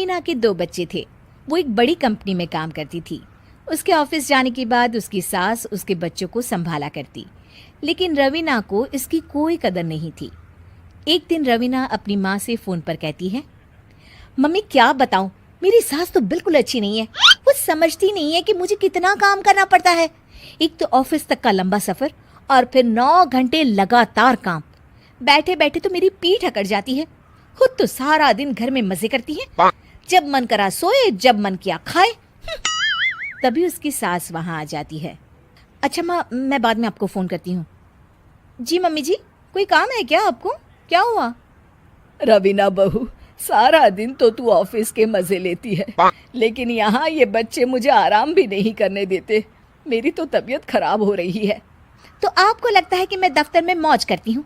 रवीना के 2 बच्चे थे। वो एक बड़ी कंपनी में काम करती थी। उसके ऑफिस जाने के बाद उसकी सास उसके बच्चों को संभाला करती, लेकिन रवीना को इसकी कोई कदर नहीं थी। एक दिन रवीना अपनी माँ से फ़ोन पर कहती है, मम्मी क्या बताऊं, मेरी सास तो बिल्कुल अच्छी नहीं है। वो समझती नहीं है कि मुझे कितना काम करना पड़ता है। एक तो ऑफिस तक का लंबा सफ़र और फिर 9 घंटे लगातार काम। बैठे बैठे तो मेरी पीठ अकड़ जाती है। खुद तो सारा दिन घर में मजे करती है, जब मन करा सोए, जब मन किया खाए। तभी उसकी सास वहां आ जाती है। अच्छा माँ, मैं बाद में आपको फ़ोन करती हूँ। जी मम्मी जी, कोई काम है क्या आपको? क्या हुआ? रवीना बहू, सारा दिन तो तू ऑफिस के मजे लेती है, लेकिन यहाँ ये बच्चे मुझे आराम भी नहीं करने देते। मेरी तो तबीयत खराब हो रही है। तो आपको लगता है कि मैं दफ्तर में मौज करती हूँ?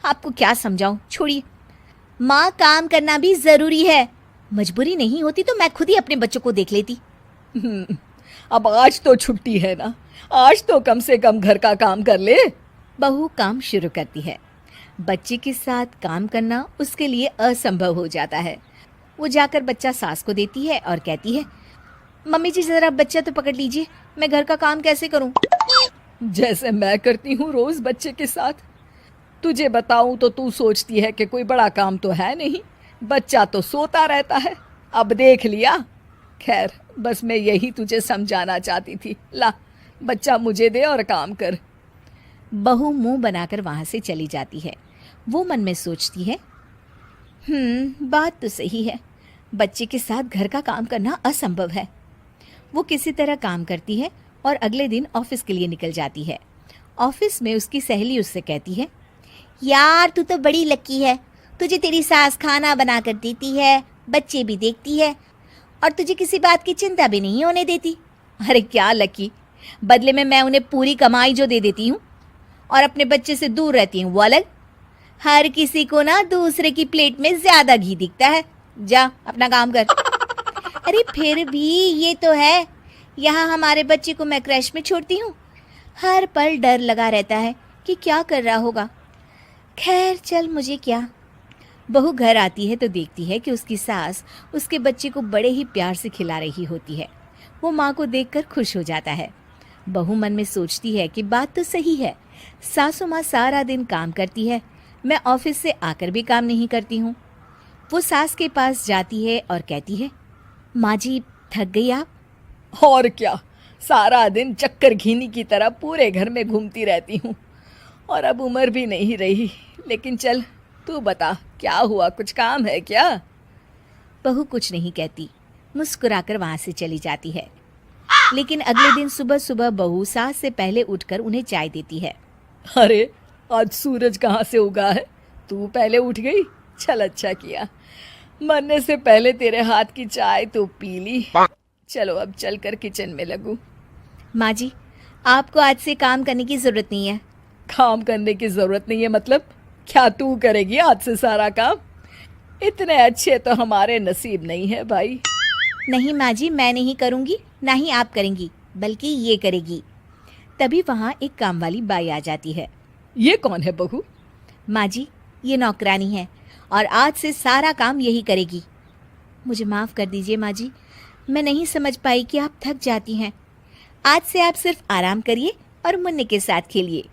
आपको क्या समझाऊं, छोड़िए। माँ, काम करना भी जरूरी है। मजबूरी नहीं होती तो मैं खुद ही अपने बच्चों को देख लेती। अब आज तो छुट्टी है ना, आज तो कम से कम घर का काम कर ले। बहू काम शुरू करती है। बच्चे के साथ काम करना उसके लिए असंभव हो जाता है। वो जाकर बच्चा सास को देती है और कहती है, मम्मी जी जरा बच्चा तो पकड़ लीजिए, मैं घर का काम कैसे करूं? जैसे मैं करती हूँ रोज बच्चे के साथ। तुझे बताऊं तो तू सोचती है कि कोई बड़ा काम तो है नहीं, बच्चा तो सोता रहता है। अब देख लिया। खैर, बस मैं यही तुझे समझाना चाहती थी। ला, बच्चा मुझे दे और काम कर। बहू मुंह बनाकर वहां से चली जाती है। वो मन में सोचती है, बात तो सही है, बच्चे के साथ घर का काम करना असंभव है। वो किसी तरह काम करती है और अगले दिन ऑफिस के लिए निकल जाती है। ऑफिस में उसकी सहेली उससे कहती है, यार तू तो बड़ी लकी है, तुझे तेरी सास खाना बना कर देती है, बच्चे भी देखती है और तुझे किसी बात की चिंता भी नहीं होने देती। अरे क्या लकी, बदले में मैं उन्हें पूरी कमाई जो दे देती हूँ और अपने बच्चे से दूर रहती हूँ वो अलग। हर किसी को ना दूसरे की प्लेट में ज्यादा घी दिखता है। जा अपना काम कर। अरे फिर भी ये तो है, यहाँ हमारे बच्चे को मैं क्रैश में छोड़ती हूँ, हर पल डर लगा रहता है कि क्या कर रहा होगा। खैर चल, मुझे क्या। बहू घर आती है तो देखती है कि उसकी सास उसके बच्चे को बड़े ही प्यार से खिला रही होती है। वो माँ को देखकर खुश हो जाता है। बहू मन में सोचती है कि बात तो सही है, सासू माँ सारा दिन काम करती है, मैं ऑफिस से आकर भी काम नहीं करती हूँ। वो सास के पास जाती है और कहती है, माँ जी थक गई आप? और क्या, सारा दिन चक्कर घीनी की तरह पूरे घर में घूमती रहती हूँ और अब उम्र भी नहीं रही। लेकिन चल, तू बता क्या हुआ, कुछ काम है क्या? बहू कुछ नहीं कहती, मुस्कुराकर वहां से चली जाती है। लेकिन अगले दिन सुबह सुबह बहू सास से पहले उठकर उन्हें चाय देती है। अरे, आज सूरज कहाँ से उगा है? तू पहले उठ गई, चल अच्छा किया। मरने से पहले तेरे हाथ की चाय तो पी ली। चलो अब चलकर किचन में लगूं। माँ जी, आपको आज से काम करने की जरूरत नहीं है। काम करने की जरूरत नहीं है मतलब? क्या तू करेगी आज से सारा काम? इतने अच्छे तो हमारे नसीब नहीं है भाई। नहीं माँ जी, मैं नहीं करूँगी, ना ही आप करेंगी, बल्कि ये करेगी। तभी वहाँ एक काम वाली बाई आ जाती है। ये कौन है बहू? माँ जी, ये नौकरानी है और आज से सारा काम यही करेगी। मुझे माफ़ कर दीजिए माँ जी, मैं नहीं समझ पाई कि आप थक जाती हैं। आज से आप सिर्फ आराम करिए और मुन्ने के साथ खेलिए।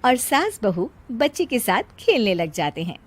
और सास बहू बच्चे के साथ खेलने लग जाते हैं।